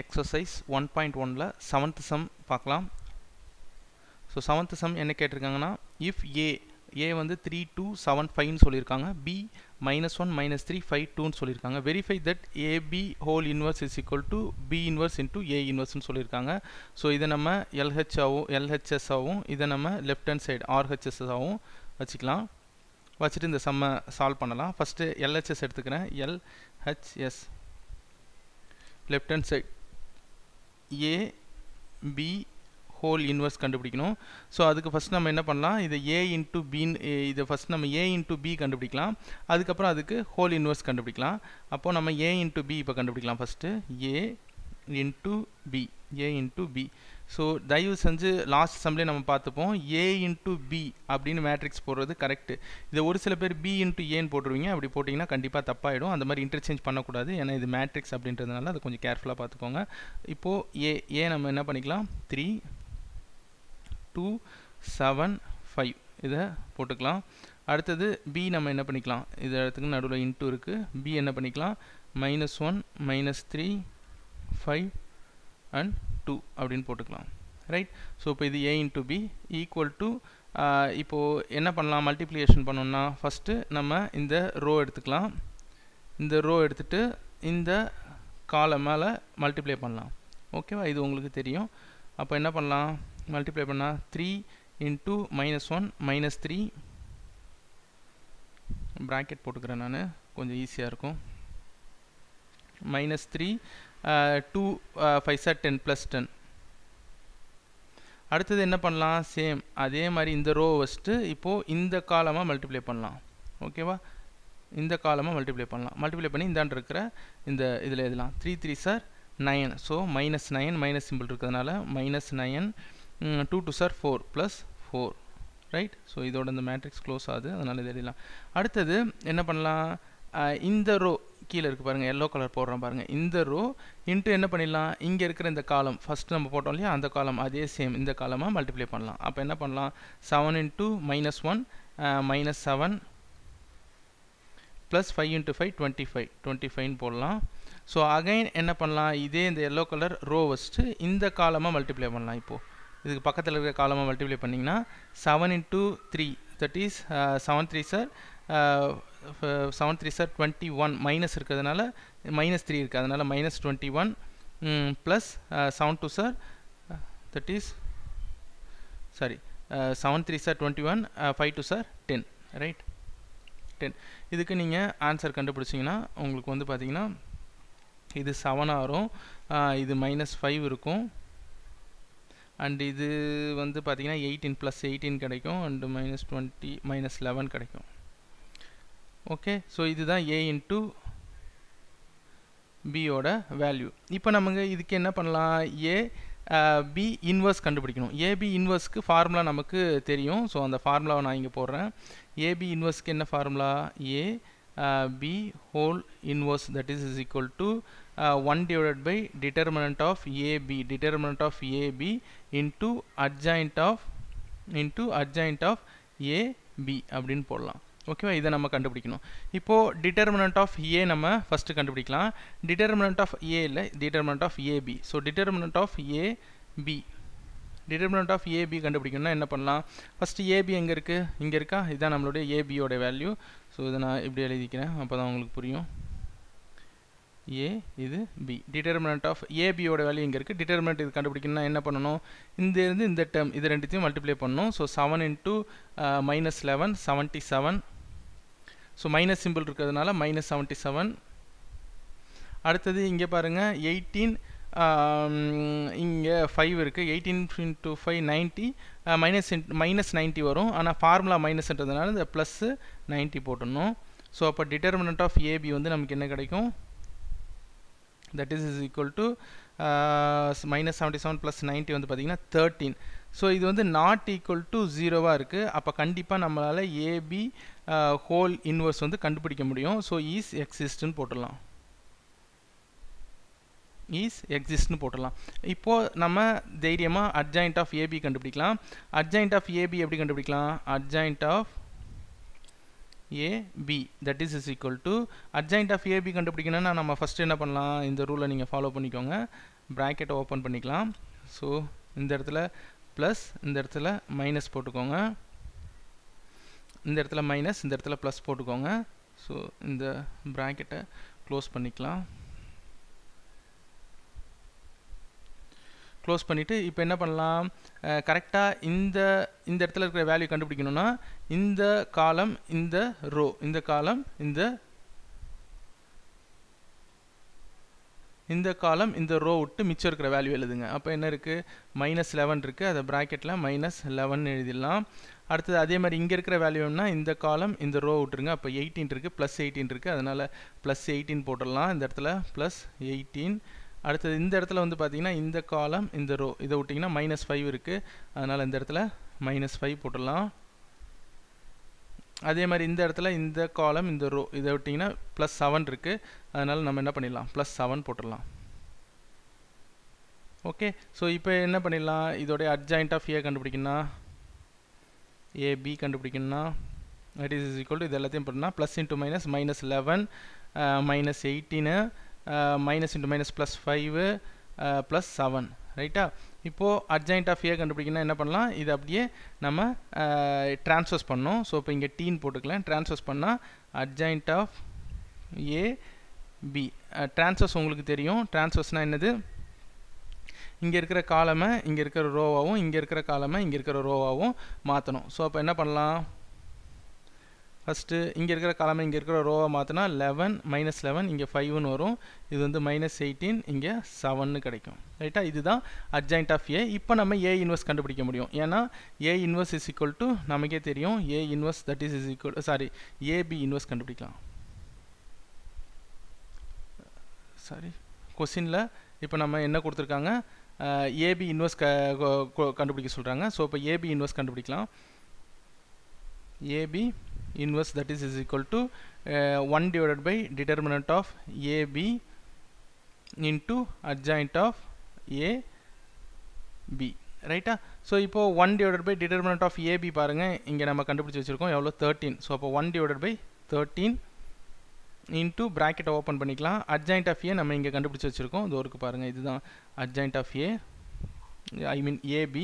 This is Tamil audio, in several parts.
எக்ஸசைஸ் 1.1ல 7th சம் பார்க்கலாம். ஸோ 7th சம் என்ன கேட்டிருக்காங்கன்னா, இஃப் ஏ வந்து 3275ன்னு சொல்லியிருக்காங்க, பி -1 -3 5 2ன்னு சொல்லியிருக்காங்க. Verify that AB whole inverse is equal to B inverse into A இன்வர்ஸ்ன்னு சொல்லியிருக்காங்க. ஸோ இதை நம்ம எல்ஹெச்எஸ்ஸாகவும் இதை நம்ம லெஃப்ட் ஹேண்ட் சைடு ஆர்ஹெச்எஸ்ஸாகவும் வச்சுக்கலாம். வச்சுட்டு இந்த சம்மை சால்வ் பண்ணலாம். ஃபஸ்ட்டு எல்ஹெச்எஸ் எடுத்துக்கிறேன். எல்ஹெச்எஸ் லெஃப்ட் ஹேண்ட் சைடு ஏ பி ஹோல் இன்வர்ஸ் கண்டுபிடிக்கணும். ஸோ அதுக்கு ஃபஸ்ட் நம்ம என்ன பண்ணலாம், இதை ஏ இன்ட்டு பின்னு இதை ஃபஸ்ட் நம்ம ஏ இன்ட்டு பி கண்டுபிடிக்கலாம். அதுக்கப்புறம் அதுக்கு ஹோல் இன்வர்ஸ் கண்டுபிடிக்கலாம். அப்போது நம்ம ஏ இன்ட்டு பி இப்போ கண்டுபிடிக்கலாம். First A into B. So தயவு செஞ்சு லாஸ்ட் சம்லேயே நம்ம பார்த்துப்போம், ஏ இன்ட்டு பி அப்படின்னு மேட்ரிக்ஸ் போடுறது கரெக்டு. இதை ஒரு சில பேர் பி இன்ட்டு ஏன்னு போட்டுருவீங்க. அப்படி போட்டிங்கன்னா கண்டிப்பாக தப்பாயிடும். அந்த மாதிரி இன்டர்சேஞ்ச் பண்ணக்கூடாது. ஏன்னா இது மேட்ரிக்ஸ் அப்படின்றதுனால அதை கொஞ்சம் கேர்ஃபுல்லாக பார்த்துக்கோங்க. இப்போது ஏ நம்ம என்ன பண்ணிக்கலாம், 3 2 7 5 இதை போட்டுக்கலாம். அடுத்தது பி நம்ம என்ன பண்ணிக்கலாம், இது இடத்துக்கு நடுவில் இன்ட்டு இருக்குது. பி என்ன பண்ணிக்கலாம், -1 -3 5 அண்ட் 2 அப்படின்னு போட்டுக்கலாம். ரைட். ஸோ இப்போ இது A into B equal to, இப்போது என்ன பண்ணலாம், மல்டிப்ளிகேஷன் பண்ணோம்னா ஃபஸ்ட்டு நம்ம இந்த ரோ எடுத்துக்கலாம். இந்த ரோ எடுத்துகிட்டு இந்த காலம் மேலே மல்டிப்ளை பண்ணலாம். ஓகேவா, இது உங்களுக்கு தெரியும். அப்போ என்ன பண்ணலாம், மல்டிப்ளை பண்ணால் 3 இன்ட்டு -1 -3 ப்ராக்கெட் போட்டுக்கிறேன் நான், கொஞ்சம் ஈஸியாக இருக்கும். -3 2 5 10 +10. அடுத்தது என்ன பண்ணலாம், சேம் அதே மாதிரி இந்த ரோ வச்சுட்டு இப்போது இந்த காலமாக மல்டிப்ளை பண்ணலாம். ஓகேவா, இந்த காலமாக மல்டிப்ளை பண்ணலாம். மல்டிப்ளை பண்ணி இந்தாண்டு இருக்கிற இந்த இதில் எழுதலாம். 3 3 சார் 9. ஸோ -9 மைனஸ் சிம்பிள் இருக்கிறதுனால -9 2 2 சார் 4 +4. ரைட். ஸோ இதோட இந்த மேட்ரிக்ஸ் க்ளோஸ் ஆகுது, அதனால் இது எழுதலாம். அடுத்தது என்ன பண்ணலாம், இந்த ரோ கீழே இருக்குது பாருங்கள், எல்லோ கலர் போடுறோம் பாருங்கள். இந்த ரோ இன்ட்டு என்ன பண்ணிடலாம், இங்கே இருக்கிற இந்த காலம் ஃபஸ்ட்டு நம்ம போட்டோம் இல்லையா, அந்த காலம் அதே சேம் இந்த காலமாக மல்டிப்ளை பண்ணலாம். அப்போ என்ன பண்ணலாம், 7 இன்ட்டு -1 -7 ப்ளஸ் 5 இன்ட்டு 5 25 போடலாம். ஸோ அகைன் என்ன பண்ணலாம், இதே இந்த எல்லோ கலர் ரோ வச்சுட்டு இந்த காலமாக மல்டிப்ளை பண்ணலாம். இப்போது இதுக்கு பக்கத்தில் இருக்கிற காலமாக மல்டிப்ளை பண்ணிங்கன்னா 7 into 3 that is 7 3 sir 21 minus இருக்கிறதுனால -3 இருக்குது, அதனால் -21 plus 7 2 sir that is 7 3 sir 21 5 2 sir 10. Right, 10. இதுக்கு நீங்கள் ஆன்சர் கண்டுபிடிச்சிங்கன்னா உங்களுக்கு வந்து பார்த்தீங்கன்னா இது 7 வரும், இது -5 இருக்கும், அண்ட் இது வந்து பார்த்தீங்கன்னா 18 + 18 கிடைக்கும், அண்டு -20 -11 கிடைக்கும். ஓகே, ஸோ இதுதான் ஏ இன்ட்டு பியோட வேல்யூ. இப்போ நமக்கு இதுக்கு என்ன பண்ணலாம், பி இன்வர்ஸ் கண்டுபிடிக்கணும். ஏபி இன்வர்ஸ்க்கு ஃபார்முலா நமக்கு தெரியும். ஸோ அந்த ஃபார்முலாவை நான் இங்கே போடுறேன். ஏபி இன்வர்ஸ்க்கு என்ன formula, B whole inverse that is equal to 1 divided by determinant of AB into adjoint of AB அப்படின்னு போடலாம். ஓகேவா, இதை நம்ம கண்டுபிடிக்கணும். இப்போது டிட்டர்மினன்ட் ஆஃப் ஏ நம்ம ஃபஸ்ட்டு கண்டுபிடிக்கலாம். டிட்டர்மினன்ட் ஆஃப் ஏ இல்லை, determinant of AB. So determinant of AB கண்டுபிடிக்கணும்னா என்ன பண்ணலாம், ஃபஸ்ட்டு ஏபி எங்கே இருக்குது, இங்கே இருக்கா, இதுதான் நம்மளுடைய ஏபியோட வேல்யூ. ஸோ இதை நான் இப்படி எழுதிக்கிறேன், அப்போ தான் உங்களுக்கு புரியும். ஏ இது பி, டிட்டர்மினன்ட் ஆஃப் ஏபியோட வேல்யூ இங்கே இருக்குது. டிட்டர்மினன்ட் இது கண்டுபிடிக்கணும்னா என்ன பண்ணணும், இருந்து இந்த டேர்ம் இது ரெண்டுத்தையும் மல்டிப்ளை பண்ணணும். So 7 into -11 77. So minus simple இருக்கிறதுனால -77. அடுத்தது இங்கே பாருங்கள் 18, இங்கே 5 இருக்குது, 18 × 5 90, -90 வரும். ஆனால் ஃபார்முலா மைனஸ்ன்றதுனால இந்த ப்ளஸ் 90 போட்டுடணும். ஸோ அப்போ டிட்டர்மினன்ட் ஆஃப் ஏபி வந்து நமக்கு என்ன கிடைக்கும், that is equal to -77 + 90 வந்து பார்த்தீங்கன்னா 13. ஸோ இது வந்து நாட் ஈக்குவல் டு 0வாக இருக்குது. அப்போ கண்டிப்பாக நம்மளால் ஏபி ஹோல் இன்வர்ஸ் வந்து கண்டுபிடிக்க முடியும். ஸோ ஈஸ் எக்ஸிஸ்ட்னு போட்டுடலாம். இப்போது நம்ம தைரியமாக அட்ஜாயிண்ட் ஆஃப் ஏபி கண்டுபிடிக்கலாம். அட்ஜாயிண்ட் ஆஃப் ஏபி எப்படி கண்டுபிடிக்கலாம், adjoint of AB that is equal to adjoint of AB கண்டுபிடிக்கணும்னா நம்ம ஃபர்ஸ்ட் என்ன பண்ணலாம் இந்த ரூலை நீங்க ஃபாலோ பண்ணிக்கோங்க பிராக்கெட் ஓபன் பண்ணிக்கலாம் சோ இந்த இடத்துல பிளஸ் இந்த இடத்துல மைனஸ் போட்டுக்கோங்க இந்த இடத்துல மைனஸ் இந்த இடத்துல பிளஸ் போட்டுக்கோங்க சோ இந்த பிராக்கெட்டை க்ளோஸ் பண்ணிக்கலாம் க்ளோஸ் பண்ணிட்டு இப்போ என்ன பண்ணலாம் கரெக்ட்டா இந்த இடத்துல இருக்கிற வேல்யூ கண்டுபிடிக்கணும்னா இந்த காலம் இந்த ரோ இந்த காலம் இந்த காலம் இந்த ரோ விட்டு மிச்சம் இருக்கிற வேல்யூ எழுதுங்க அப்போ என்ன இருக்கு -11 இருக்கு அத பிராக்கெட்ல -11 எழுதிடலாம் அடுத்து அதே மாதிரி இங்க இருக்கிற வேல்யூனா இந்த காலம் இந்த ரோ விட்டுருங்க அப்போ 18 இருக்கு +18 இருக்கு அதனால +18 போட்டுடலாம் இந்த இடத்துல +18 அடுத்து இந்த இடத்துல வந்து பாத்தீங்கன்னா இந்த காலம் இந்த ரோ இத விட்டீங்கன்னா -5 இருக்கு அதனால இந்த இடத்துல -5 போட்டுடலாம் அதே மாதிரி இந்த இடத்துல இந்த காலம் இந்த ரோ இத விட்டீங்கன்னா +7 இருக்கு அதனால நம்ம என்ன பண்ணிடலாம் +7 போட்டுடலாம் ஓகே சோ இப்போ என்ன பண்ணிடலாம் இதோட adjoint of A கண்டுபிடிக்கணும்னா AB கண்டுபிடிக்கணும்னா that is equal to இது எல்லாத்தையும் பண்ணா plus into minus -11 -18 minus into minus +5 +7 ரைட்டா இப்போ adjoint of A கண்டுபிடிக்கணும்னா என்ன பண்ணலாம் இது அப்படியே நம்ம ட்ரான்ஸ்ஃபர்ஸ் பண்ணோம் சோ இப்போ இங்க t போட்டுக்கலாம் ட்ரான்ஸ்ஃபர்ஸ் பண்ணா adjoint of A B transfers உங்களுக்கு தெரியும் ட்ரான்ஸ்ஃபர்ஸ்னா என்னது இங்க இருக்கிற காலமை இங்க இருக்கிற ரோவாவும் இங்க இருக்கிற காலமை இங்க இருக்கிற ரோவாவும் மாத்தணும் சோ அப்ப என்ன பண்ணலாம் ஃபர்ஸ்ட் இங்க இருக்கிற காலமை இங்க இருக்கிற ரோவா மாத்துனா 11 -11 இங்க 5 ன்னு வரும் இது வந்து -18 இங்க 7 ன்னு கிடைக்கும் ரைட்டா இதுதான் adjoint of A இப்போ நம்ம A இன்வெர்ஸ் கண்டுபிடிக்க முடியும் ஏனா A இன்வெர்ஸ் நமக்கே தெரியும் A inverse that is equal sorry AB inverse கண்டுபிடிக்கலாம் சாரி क्वेश्चनல இப்போ நம்ம என்ன கொடுத்திருக்காங்க AB இன்வெர்ஸ் கண்டுபிடிக்க சொல்றாங்க சோ இப்போ AB இன்வெர்ஸ் கண்டுபிடிக்கலாம் AB inverse that is equal to 1 divided by determinant of AB into adjoint of AB ரைட்டா சோ இப்போ 1 divided by determinant of AB பாருங்க இங்க நம்ம கண்டுபிடிச்சு வச்சிருக்கோம் எவ்வளவு 13 சோ அப்போ 1 divided by 13 into bracket open பண்ணிக்கலாம் adjoint of A நம்ம இங்க கண்டுபிடிச்சு வச்சிருக்கோம் இது ஒருக்கு பாருங்க இதுதான் adjoint of A I mean AB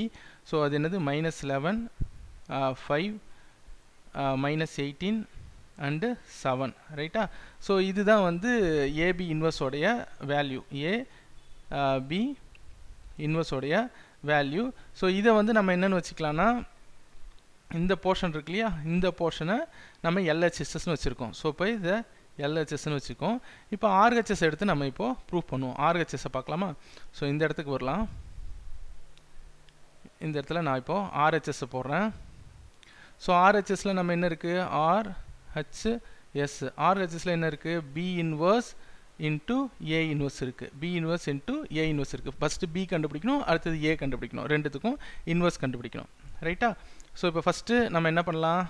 so அது என்னது -11 5 -18 and 7 ரைட்டா சோ இதுதான் வந்து AB இன்வெர்ஸ் உடைய வேல்யூ AB இன்வெர்ஸ் உடைய வேல்யூ சோ இத வந்து நம்ம என்னன்னு வெச்சுக்கலாம்னா இந்த போர்ஷன் இருக்கு இல்லையா இந்த போர்ஷனை நம்ம LHS ன்னு வெச்சிருக்கோம் சோ இப்போ இத LHS ன்னு வெச்சுக்கோம் இப்போ RHS எடுத்து நம்ம இப்போ ப்ரூவ் பண்ணுவோம் RHS பார்க்கலாமா சோ இந்த இடத்துக்கு வரலாம் இந்த இடத்துல நான் இப்போ RHS போடுறேன் சோ RHS ல நம்ம என்ன இருக்கு RHS RHS ல என்ன இருக்கு B inverse into A inverse இருக்கு B inverse into A inverse இருக்கு ஃபர்ஸ்ட் B கண்டுபிடிக்கணும் அடுத்து A கண்டுபிடிக்கணும் ரெண்டுத்துக்கும் இன்வெர்ஸ் கண்டுபிடிக்கணும் ரைட்டா சோ இப்போ ஃபர்ஸ்ட் நம்ம என்ன பண்ணலாம்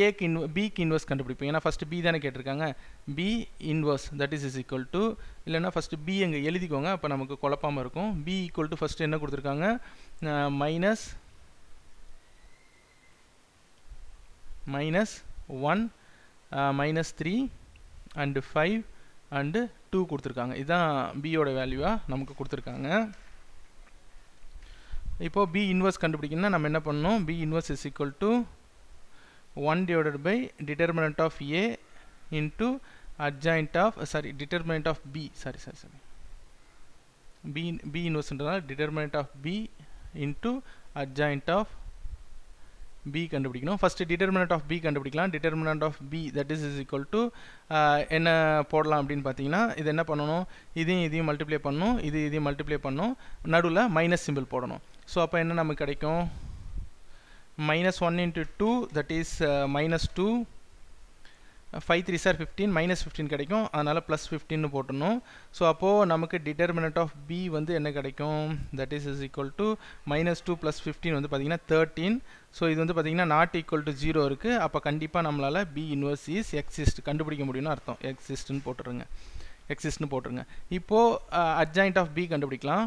A க்கு B க்கு இன்வெர்ஸ் கண்டுபிடிப்போம் ஏனா ஃபர்ஸ்ட் B தானே கேட்டிருக்காங்க B inverse that is equal to இல்லனா ஃபர்ஸ்ட் B அங்க எழுதிக்கோங்க அப்ப நமக்கு குழப்பமா இருக்கும் B equal to ஃபர்ஸ்ட் என்ன கொடுத்திருக்காங்க -1 -3 and 5 and 2 கொடுத்திருக்காங்க இதான் B யோட வேல்யூவா நமக்கு கொடுத்திருக்காங்க இப்போ B இன்வெர்ஸ் கண்டுபிடிக்கணும்னா நம்ம என்ன பண்ணனும் B inverse is equal to 1 divided by determinant of A into adjoint of determinant of B B inverse என்றால் determinant of B into adjoint of B கண்டுபிடிக்கணும் ஃபர்ஸ்ட் determinant of B கண்டுபிடிக்கலாம் determinant of B that is equal to என்ன போடலாம் அப்படினு பாத்தீங்கன்னா இது என்ன பண்ணனும் இதையும் மல்டிப்ளை பண்ணனும் இதையும் மல்டிப்ளை பண்ணனும் நடுவுல மைனஸ் சிம்பல் போடணும் சோ அப்ப என்ன நமக்கு கிடைக்கும் -1 into 2 that is -2 5 3s are 15 -15 கிடைக்கும் அதனால +15 னு போடணும் சோ அப்போ நமக்கு determinant of B வந்து என்ன கிடைக்கும் that is equal to -2 + 15 வந்து பாத்தீங்கன்னா 13 சோ இது வந்து பாத்தீங்கன்னா not equal to 0 இருக்கு அப்ப கண்டிப்பா நம்மளால B inverse is exist கண்டுபிடிக்க முடியும்னு அர்த்தம் exist னு போட்டுருங்க இப்போ adjoint of B கண்டுபிடிக்கலாம்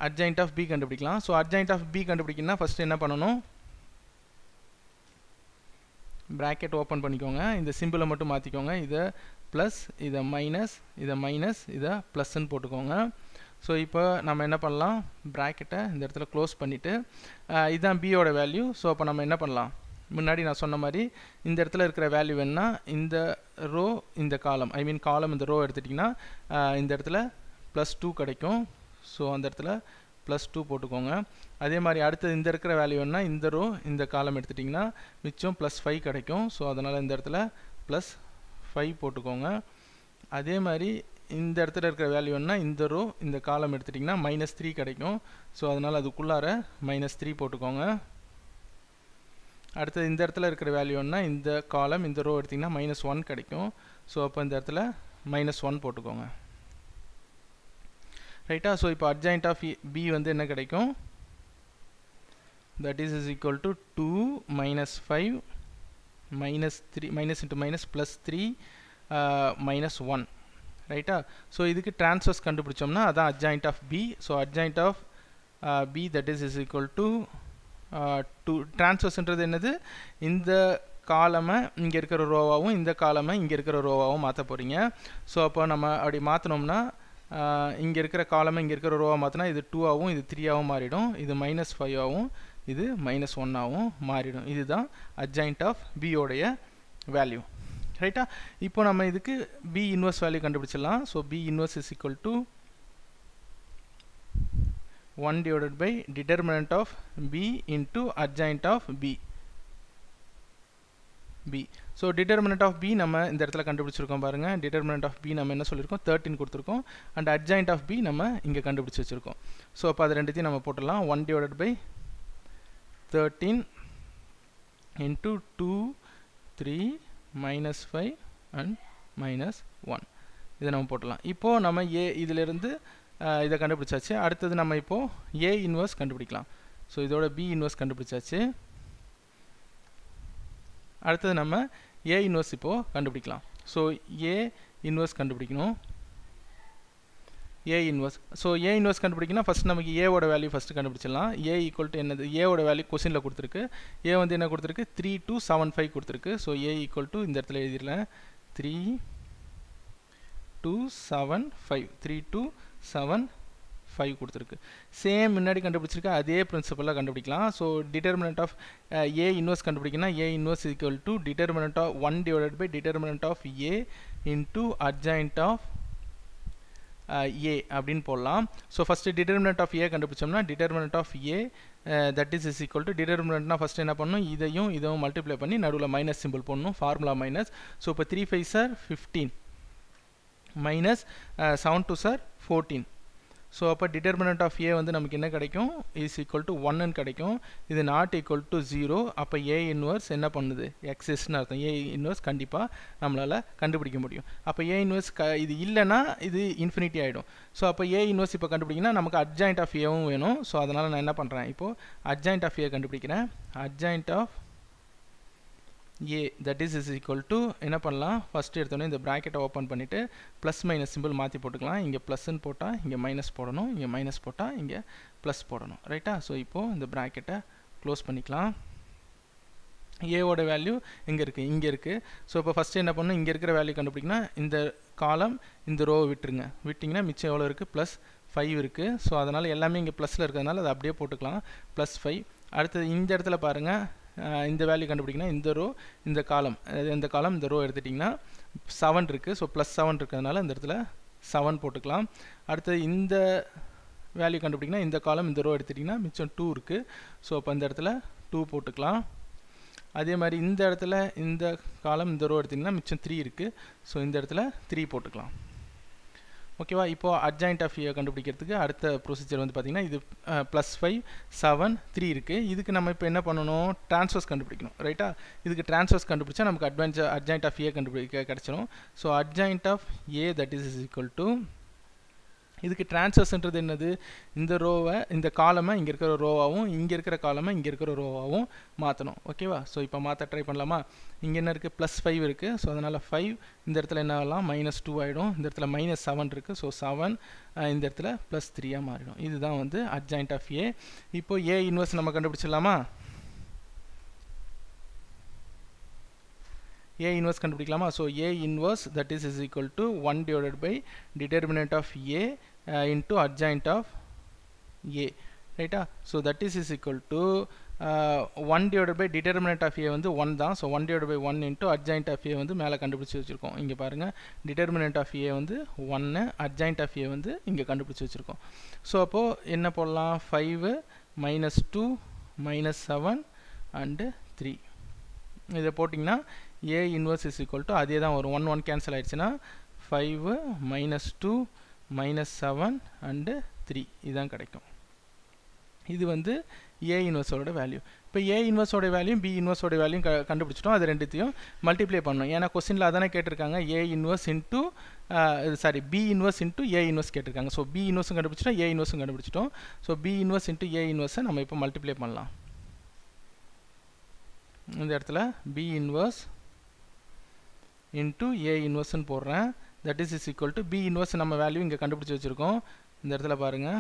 adjoint of B கண்டுபிடிக்கலாம் சோ adjoint of B கண்டுபிடிக்கணும்னா ஃபர்ஸ்ட் என்ன பண்ணனும் ப்ராக்கெட் ஓப்பன் பண்ணிக்கோங்க, இந்த சிம்பிளை மட்டும் மாற்றிக்கோங்க, இதை ப்ளஸ் இதை மைனஸ் இதை ப்ளஸ்ன்னு போட்டுக்கோங்க. ஸோ இப்போ நம்ம என்ன பண்ணலாம், ப்ராக்கெட்டை இந்த இடத்துல க்ளோஸ் பண்ணிவிட்டு இதுதான் பியோட வேல்யூ. ஸோ அப்போ நம்ம என்ன பண்ணலாம், முன்னாடி நான் சொன்ன மாதிரி இந்த இடத்துல இருக்கிற வேல்யூ வேணுன்னா இந்த ரோ இந்த காலம் காலம் இந்த ரோ எடுத்துட்டிங்கன்னா இந்த இடத்துல +2 கிடைக்கும். ஸோ அந்த இடத்துல +2 போட்டுக்கோங்க. அதே மாதிரி அடுத்தது இந்த இருக்கிற வேல்யூ வேணுன்னா இந்த ரோ இந்த காலம் எடுத்துட்டிங்கன்னா மிச்சம் +5 கிடைக்கும். ஸோ அதனால் இந்த இடத்துல +5 போட்டுக்கோங்க. அதே மாதிரி இந்த இடத்துல இருக்கிற வேல்யூ வேணுன்னா இந்த ரோ இந்த காலம் எடுத்துட்டிங்கன்னா -3 கிடைக்கும். ஸோ அதனால் அதுக்குள்ளார -3 போட்டுக்கோங்க. அடுத்தது இந்த இடத்துல இருக்கிற வேல்யூன்னா இந்த காலம் இந்த ரோ எடுத்திங்கன்னா -1 கிடைக்கும். ஸோ அப்போ இந்த இடத்துல -1 போட்டுக்கோங்க. ரைட்டா? ஸோ இப்போ அட்ஜாயிண்ட் ஆஃப் பி வந்து என்ன கிடைக்கும், that is equal to 2 - 5 -3 -+3 -1. ரைட்டா? ஸோ இதுக்கு டிரான்ஸ்வர்ஸ் கண்டுபிடிச்சோம்னா அதான் adjoint of B. So adjoint of B that is equal to 2. டிரான்ஸ்வர்ஸ்ன்றது என்னது, இந்த காலமை இங்கே இருக்கிற ரோவாகவும் இந்த காலமை இங்கே இருக்கிற ரோவாகவும் மாற்ற போகிறீங்க. ஸோ அப்போ நம்ம அப்படி மாற்றினோம்னா இங்கே இருக்கிற காலமை இங்கே இருக்கிற ரோவாக மாற்றினா இது 2 ஆகவும் இது 3 ஆகவும் மாறிடும், இது -5 ஆகவும் இது -1 ஆகவும் மாறிடும். இதுதான் அட்ஜாயிண்ட் ஆஃப் பியோடைய வேல்யூ. ரைட்டா? இப்போ நம்ம இதுக்கு பி இன்வர்ஸ் வேல்யூ கண்டுபிடிச்சிடலாம். So B inverse is equal to 1 divided by determinant of b into adjoint of b. So determinant of b நம்ம இந்த இடத்துல கண்டுபிடிச்சிருக்கோம் பாருங்க. determinant of b நம்ம என்ன சொல்லியிருக்கோம், 13 கொடுத்துருக்கோம். அண்ட் adjoint of b நம்ம இங்கே கண்டுபிடிச்சி வச்சுருக்கோம். ஸோ அப்போ அது ரெண்டுத்தையும் நம்ம போட்டுடலாம். 1 divided by 13 into 2 3 -5 and -1 இதை நம்ம போட்டலாம். இப்போது நம்ம இதிலிருந்து இதை கண்டுபிடிச்சாச்சு. அடுத்தது நம்ம இப்போது ஏ இன்வர்ஸ் கண்டுபிடிக்கலாம். ஸோ இதோட பி இன்வர்ஸ் கண்டுபிடிச்சாச்சு. அடுத்தது நம்ம ஏ இன்வர்ஸ் இப்போது கண்டுபிடிக்கலாம். ஸோ ஏ இன்வர்ஸ் கண்டுபிடிக்கணும். A inverse. So A inverse கண்டுபிடிக்கணும் ஃபஸ்ட் நமக்கு ஏவோட வேல்யூ ஃபஸ்ட்டு கண்டுபிடிச்சிடலாம். ஏ ஈக்குவல் டு என்னது, ஏவோட வேல்யூ கொஸ்டினில் கொடுத்துருக்கு. ஏ வந்து என்ன கொடுத்துருக்கு, 3275 கொடுத்துருக்கு. ஸோ ஏ ஈக்குவல் டு இந்த இடத்துல எழுதிடலாம் 3275 கொடுத்துருக்கு. சேம் முன்னாடி கண்டுபிடிச்சிருக்க அதே பிரின்சிபலாக கண்டுபிடிக்கலாம். So determinant of A inverse கண்டுபிடிக்கணும்னா A inverse equal to determinant of 1 divided by determinant of A into adjoint of A அப்படின்னு போடலாம். So first determinant of A கண்டுபிடிச்சோம்னா determinant of A that is equal to டிட்டர்மினன்ட்னா ஃபஸ்ட்டு என்ன பண்ணணும், இதையும் மல்டிப்ளை பண்ணி நடுவில் மைனஸ் சிம்பிள் போடணும், ஃபார்முலா மைனஸ். ஸோ இப்போ 3 5 சார் 15 மைனஸ் 7 2 சார் 14. ஸோ அப்போ டிட்டர்மினன்ட் ஆஃப் ஏ வந்து நமக்கு என்ன கிடைக்கும், இஸ் ஈக்குவல் டு 1ன்னு கிடைக்கும். இது நாட் ஈக்குவல் டு 0. அப்போ ஏ இன்வர்ஸ் என்ன பண்ணுது, எக்ஸிஸ்ட்னு அர்த்தம். ஏ இன்வர்ஸ் கண்டிப்பாக நம்மளால் கண்டுபிடிக்க முடியும். அப்போ ஏ இன்வர்ஸ் இது இல்லைன்னா இது இன்ஃபினிட்டி ஆகிடும். ஸோ அப்போ ஏ இன்வர்ஸ் இப்போ கண்டுபிடிக்கணும்னா நமக்கு அட்ஜாயிண்ட் ஆஃப் ஏவும் வேணும். ஸோ அதனால் நான் என்ன பண்ணுறேன், இப்போது அட்ஜாயிண்ட் ஆஃப் ஏ கண்டுபிடிக்கிறேன். Adjoint of A that is equal to என்ன பண்ணலாம், ஃபஸ்ட்டு எடுத்தோன்னே இந்த ப்ராக்கெட்டை ஓப்பன் பண்ணிவிட்டு ப்ளஸ் மைனஸ் சிம்பிள் மாற்றி போட்டுக்கலாம். இங்கே ப்ளஸ்ன்னு போட்டால் இங்கே மைனஸ் போடணும், இங்கே மைனஸ் போட்டால் இங்கே ப்ளஸ் போடணும். ரைட்டா? ஸோ இப்போது இந்த ப்ராக்கெட்டை க்ளோஸ் பண்ணிக்கலாம். ஏவோட வேல்யூ இங்கே இருக்குது. ஸோ இப்போ ஃபஸ்ட்டு என்ன பண்ணணும், இங்கே இருக்கிற வேல்யூ கண்டுபிடிக்கணும். இந்த காலம் இந்த ரோவை விட்டிங்கன்னா மிச்சம் எவ்வளோ இருக்குது, +5 இருக்குது. ஸோ அதனால் எல்லாமே இங்கே ப்ளஸில் இருக்கிறதுனால அதை அப்படியே போட்டுக்கலாம், +5. அடுத்தது இந்த இடத்துல பாருங்கள், இந்த வேல்யூ கண்டுபிடிக்கணும். இந்த ரோ இந்த காலம் இந்த ரோ எடுத்துட்டிங்கன்னா 7 இருக்குது. ஸோ +7 இருக்கிறதுனால இந்த இடத்துல 7 போட்டுக்கலாம். அடுத்தது இந்த வேல்யூ கண்டுபிடிக்கணும். இந்த காலம் இந்த ரோ எடுத்துட்டிங்கன்னா மிச்சம் 2 இருக்குது. ஸோ அப்போ இந்த இடத்துல 2 போட்டுக்கலாம். அதே மாதிரி இந்த இடத்துல இந்த காலம் இந்த ரோ எடுத்திங்கன்னா மிச்சம் 3 இருக்குது. ஸோ இந்த இடத்துல 3 போட்டுக்கலாம். ஓகேவா? இப்போது அட்ஜாயிண்ட் ஆஃப் ஏ கண்டுபிடிக்கிறதுக்கு அடுத்த ப்ரொசீஜர் வந்து பார்த்திங்கன்னா இது +5 7 3 இருக்குது. இதுக்கு நம்ம இப்போ என்ன பண்ணணும், ட்ரான்ஸ்வர்ஸ் கண்டுபிடிக்கணும். ரைட்டா? இதுக்கு ட்ரான்ஸ்வர்ஸ் கண்டுபிடிச்சா நமக்கு அட்ஜாயிண்ட் ஆஃப் ஏ கிடச்சிடும். So adjoint of A that is equal to, இதுக்கு ட்ரான்ஸ்வர்ஸ்ன்றது என்னது, இந்த ரோவை இந்த காலமை இங்கே இருக்கிற ரோவாகவும் இங்கே இருக்கிற காலமை இங்கே இருக்கிற ரோவாகவும் மாற்றணும். ஓகேவா? ஸோ இப்போ மாற்ற ட்ரை பண்ணலாமா? இங்கே என்ன இருக்குது, +5 இருக்குது. ஸோ அதனால் 5 இந்த இடத்துல என்ன ஆகலாம், -2 ஆகிடும். இந்த இடத்துல -7 இருக்குது. ஸோ 7 இந்த இடத்துல +3 மாறிடும். இதுதான் வந்து அட்ஜாயிண்ட் ஆஃப் ஏ. இப்போ ஏ இன்வர்ஸ் நம்ம கண்டுபிடிச்சிடலாமா? A inverse கண்டுபிடிக்கலாமா? So A inverse that is equal to 1 divided by determinant of A into adjoint of A, right? So that is equal to 1 divided by determinant of A வந்து 1 தான். So 1 divided by 1 into adjoint of A வந்து மேலே கண்டுபிடிச்சு வச்சிருக்கோம். இங்கே பாருங்க, determinant of A வந்து 1, adjoint of A வந்து இங்கே கண்டுபிடிச்சு வச்சிருக்கோம். ஸோ அப்போது என்ன போடலாம்? 5 minus 2 minus 7 and 3 இதை போட்டிங்கன்னா A inverse is equal to அதே தான் வரும். 1 1 கேன்சல் ஆயிடுச்சுன்னா 5 minus 2 minus 7 and 3 இதுதான் கிடைக்கும். இது வந்து A இன்வர்ஸோட வேல்யூ. இப்போ A இன்வர்ஸோட வேல்யூ B இன்வர்ஸோட வேல்யூ கண்டுபிடிச்சிட்டோம். அது ரெண்டுத்தையும் மல்டிப்ளை பண்ணணும். ஏன்னா கொஸ்டினில் அதானே கேட்டிருக்காங்க, A inverse into B inverse into A inverse கேட்டிருக்காங்க. ஸோ B இன்வர்ஸும் கண்டுபிடிச்சிட்டோம், A இன்வர்ஸும் கண்டுபிடிச்சிட்டோம். So B inverse into A இன்வர்ஸை நம்ம இப்போ மல்டிப்ளை பண்ணலாம். இந்த இடத்துல B இன்வர்ஸ் இன்ட்டு A இன்வர்ஸ்ன்னு போடுறேன். That is equal to B inverse நம்ம வேல்யூ இங்கே கண்டுபிடிச்சி வச்சுருக்கோம். இந்த இடத்துல பாருங்கள்,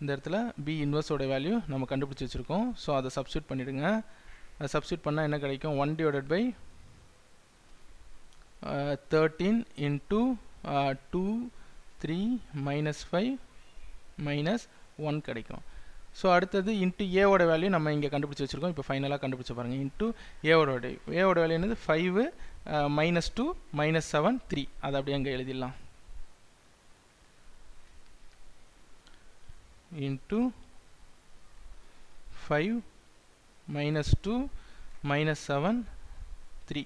இந்த இடத்துல B இன்வர்ஸோட வேல்யூ நம்ம கண்டுபிடிச்சி வச்சுருக்கோம். ஸோ அதை சப்ஸ்டியூட் பண்ணிவிடுங்க. அதை சப்ஸ்டியூட் பண்ணால் என்ன கிடைக்கும்? 1 divided by 13 into 2 3 minus 5 minus 1 கிடைக்கும். ஸோ அடுத்தது இன்ட்டு ஏவோட வேல்யூ நம்ம இங்கே கண்டுபிடிச்சி வச்சுருக்கோம். இப்போ ஃபைனலாக கண்டுபிடிச்சி பாருங்கள். இன்ட்டு ஏவோட வேல்யூ என்னது? 5 minus 2 minus 7 3. அதை அப்படியே அங்கே எழுதிடலாம். into 5 minus 2 minus 7 3,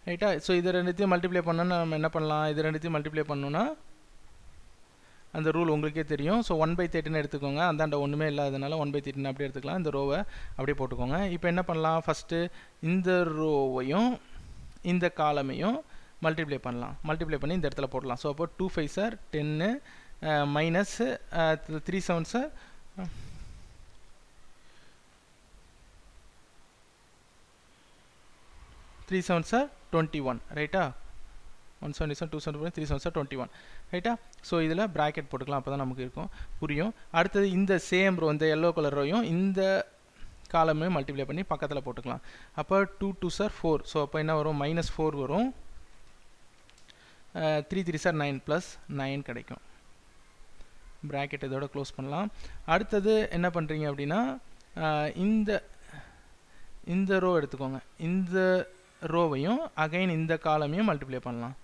ரைட்டா? ஸோ இது ரெண்டுத்தையும் மல்டிப்ளை பண்ணோன்னா நம்ம என்ன பண்ணலாம்? இது ரெண்டுத்தையும் மல்டிப்ளை பண்ணோன்னா அந்த ரூல் உங்களுக்கே தெரியும். ஸோ 1/13 எடுத்துக்கோங்க. அந்தாண்ட ஒன்றுமே இல்லாததுனால 1/13 அப்படியே எடுத்துக்கலாம். இந்த ரோவை அப்படியே போட்டுக்கோங்க. இப்போ என்ன பண்ணலாம்? ஃபஸ்ட்டு இந்த ரோவையும் இந்த காலமையும் மல்டிப்ளை பண்ணலாம். மல்டிப்ளை பண்ணி இந்த இடத்துல போடலாம். ஸோ அப்போ 2 5 சார் 10 minus 3 7 சார் 3 7 சார் 21, ரைட்டா? 177 274 3 7 சார் 21, ரைட்டா? ஸோ இதில் ப்ராக்கெட் போட்டுக்கலாம். அப்போ தான் நமக்கு இருக்கும், புரியும். அடுத்தது இந்த சேம் ரோ, இந்த எல்லோ கலர் ரோயும் இந்த காலமே மல்டிப்ளை பண்ணி பக்கத்தில் போட்டுக்கலாம். அப்போ 2 2 சார் 4. ஸோ அப்போ என்ன வரும்? -4 வரும். 3 3 சார் 9 ப்ளஸ் 9 கிடைக்கும். ப்ராக்கெட் இதோட க்ளோஸ் பண்ணலாம். அடுத்தது என்ன பண்ணுறீங்க அப்படின்னா, இந்த ரோ எடுத்துக்கோங்க. இந்த ரோவையும் அகைன் இந்த காலமையும் மல்டிப்ளை பண்ணலாம்.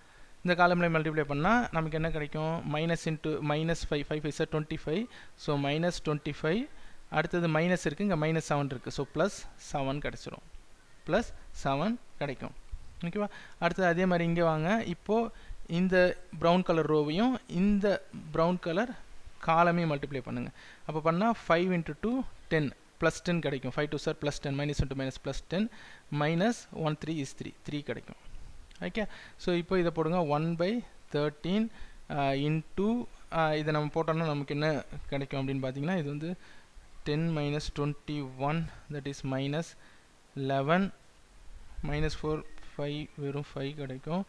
இந்த காலமில் மல்டிப்ளை பண்ணால் நமக்கு என்ன கிடைக்கும்? -5 5 5 சார் 25. ஸோ -25. அடுத்தது மைனஸ் இருக்குது, இங்கே -7 இருக்குது. ஸோ +7 கிடச்சிரும். +7 கிடைக்கும். ஓகேவா? அடுத்தது அதே மாதிரி இங்கே வாங்க. இப்போது இந்த ப்ரௌன் கலர் ரோவையும் இந்த ப்ரௌன் கலர் காலமையும் மல்டிப்ளை பண்ணுங்கள். அப்போ பண்ணால் 5 × 2 10 +10 கிடைக்கும். 5 2 சார் +10 -1 × -10 -1 3 is 3 கிடைக்கும். ஓகே? ஸோ இப்போ இதை போடுங்க. 1/13 இன்ட்டு இதை நம்ம போட்டோம்னா நமக்கு என்ன கிடைக்கும் அப்படின்னு பார்த்தீங்கன்னா, இது வந்து 10 - 21 that is -11 -4 5 வெறும் 5 கிடைக்கும்.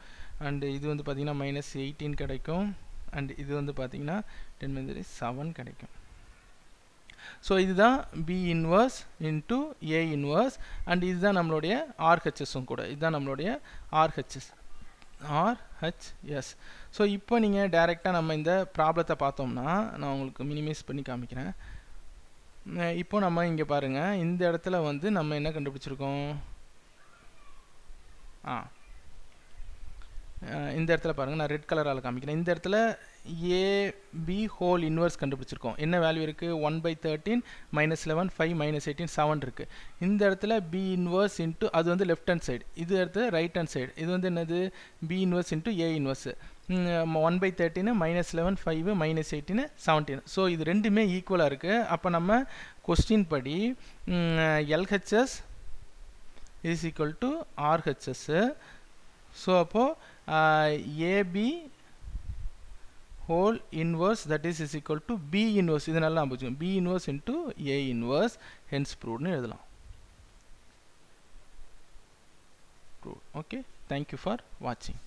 அண்ட் இது வந்து பார்த்தீங்கன்னா -18 கிடைக்கும். அண்ட் இது வந்து பார்த்தீங்கன்னா 10 - 7 கிடைக்கும். ஸோ இதுதான் B inverse into A inverse. And இதுதான் நம்மளுடைய RHSம் கூட. இதுதான் நம்மளுடைய RHS. ஸோ இப்போ நீங்கள் டைரெக்டாக நம்ம இந்த ப்ராப்ளத்தை பார்த்தோம்னா, நான் உங்களுக்கு மினிமைஸ் பண்ணி காமிக்கிறேன். இப்போ நம்ம இங்கே பாருங்கள், இந்த இடத்துல வந்து நம்ம என்ன கண்டுபிடிச்சிருக்கோம்? இந்த இடத்துல பாருங்கள், நான் ரெட் கலரால் காமிக்கிறேன். இந்த இடத்துல AB ஹோல் இன்வர்ஸ் கண்டுபிடிச்சிருக்கோம். என்ன வேல்யூ இருக்குது? 1/13 -11 5 -18 7 இருக்குது. இந்த இடத்துல B இன்வர்ஸ் இன்ட்டு அது வந்து லெஃப்ட் ஹேண்ட் சைடு, இது இடத்துல ரைட் ஹேண்ட் சைடு. இது வந்து என்னது? B inverse into A inverse. 1/13 -11 5 -18 17. So இது ரெண்டுமே ஈக்குவலாக இருக்குது. அப்போ நம்ம கொஸ்டின் படி LHS is equal to RHS. So அப்போது AB whole inverse that is equal to B inverse. இது நல்லா புரிஞ்சுக்கணும். B inverse into A inverse, hence proved னு எழுதலாம். Okay, thank you for watching.